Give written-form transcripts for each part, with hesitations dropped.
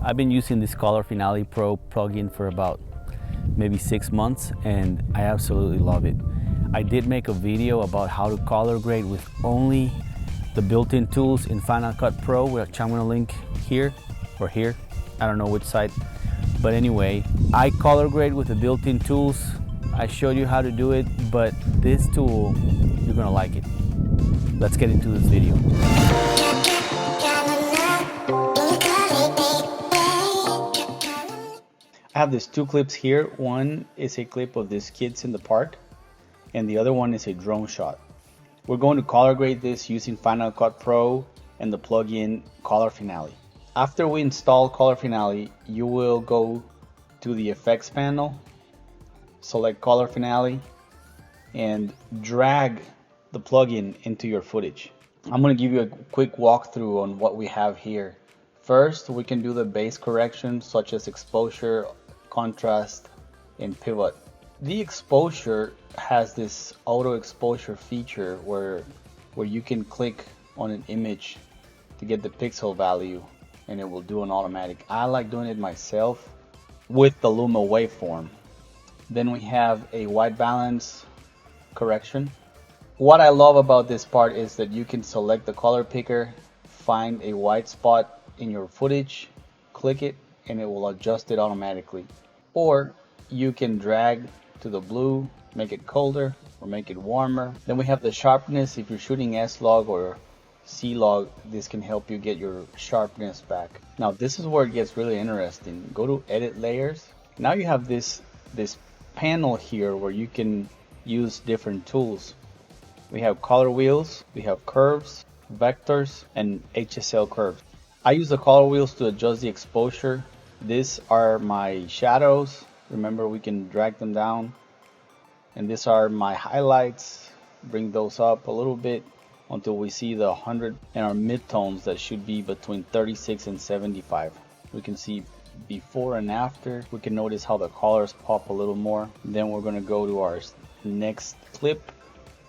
I've been using this Color Finale Pro plugin for about maybe 6 months, and I absolutely love it. I did make a video about how to color grade with only the built-in tools in Final Cut Pro, which I'm gonna link here or here. I don't know which side. But anyway, I color grade with the built-in tools. I showed you how to do it, but this tool, you're gonna like it. Let's get into this video. I have these 2 clips here. One is a clip of these kids in the park, and the other one is a drone shot. We're going to color grade this using Final Cut Pro and the plugin Color Finale. After we install Color Finale, you will go to the effects panel, select Color Finale, and drag the plugin into your footage. I'm going to give you a quick walkthrough on what we have here. First, we can do the base corrections such as exposure, contrast, and pivot. The exposure has this auto exposure feature where you can click on an image to get the pixel value and it will do an automatic. I like doing it myself with the Luma waveform. Then we have a white balance correction. What I love about this part is that you can select the color picker, find a white spot in your footage, click it, and it will adjust it automatically. Or you can drag to the blue, make it colder or make it warmer. Then we have the sharpness. If you're shooting S-Log or C-Log, this can help you get your sharpness back. Now this is where it gets really interesting. Go to edit layers. Now you have this panel here where you can use different tools. We have color wheels, we have curves, vectors, and HSL curves. I use the color wheels to adjust the exposure. These are my shadows. Remember, we can drag them down. And these are my highlights. Bring those up a little bit until we see the 100, and our midtones that should be between 36 and 75. We can see before and after. We can notice how the colors pop a little more. Then we're going to go to our next clip,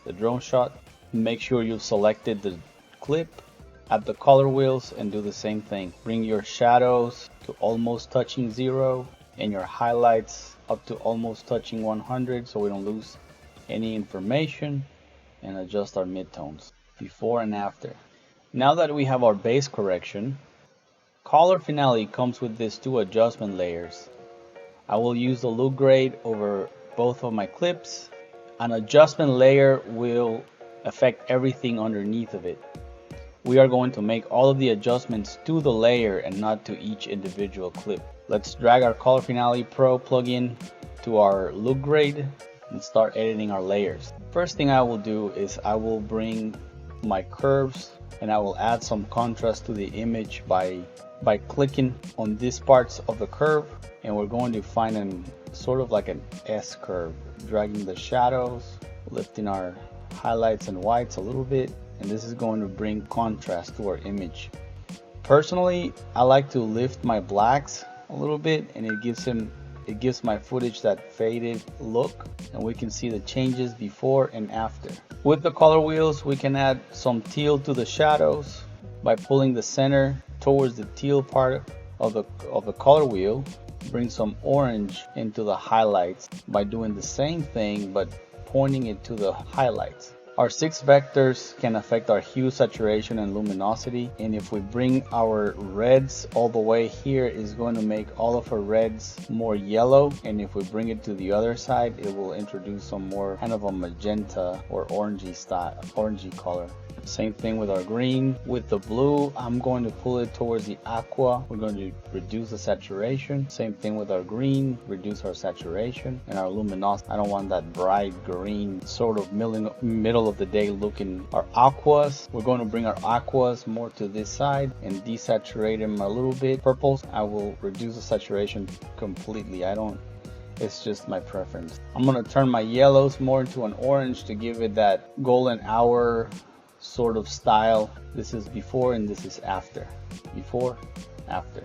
the drone shot. Make sure you've selected the clip, add the color wheels, and do the same thing. Bring your shadows to almost touching 0 and your highlights up to almost touching 100 so we don't lose any information, and adjust our midtones before and after. Now that we have our base correction, Color Finale comes with these 2 adjustment layers. I will use the look grade over both of my clips. An adjustment layer will affect everything underneath of it. We are going to make all of the adjustments to the layer and not to each individual clip. Let's drag our Color Finale Pro plugin to our look grade and start editing our layers. First thing I will do is I will bring my curves and I will add some contrast to the image by clicking on these parts of the curve, and we're going to find an sort of like an S curve, dragging the shadows, lifting our highlights and whites a little bit, and this is going to bring contrast to our image. Personally, I like to lift my blacks a little bit, and it gives my footage that faded look, and we can see the changes before and after. With the color wheels, we can add some teal to the shadows by pulling the center towards the teal part of the color wheel. Bring some orange into the highlights by doing the same thing but pointing it to the highlights. Our 6 vectors can affect our hue, saturation, and luminosity, and if we bring our reds all the way here, it's going to make all of our reds more yellow, and if we bring it to the other side, it will introduce some more kind of a magenta or orangey style, orangey color. Same thing with our green. With the blue, I'm going to pull it towards the aqua. We're going to reduce the saturation. Same thing with our green, reduce our saturation. And our luminosity, I don't want that bright green sort of middle of the day looking. Our aquas, we're going to bring our aquas more to this side and desaturate them a little bit. Purples, I will reduce the saturation completely. It's just my preference. I'm going to turn my yellows more into an orange to give it that golden hour sort of style. This is before and this is after. Before, after.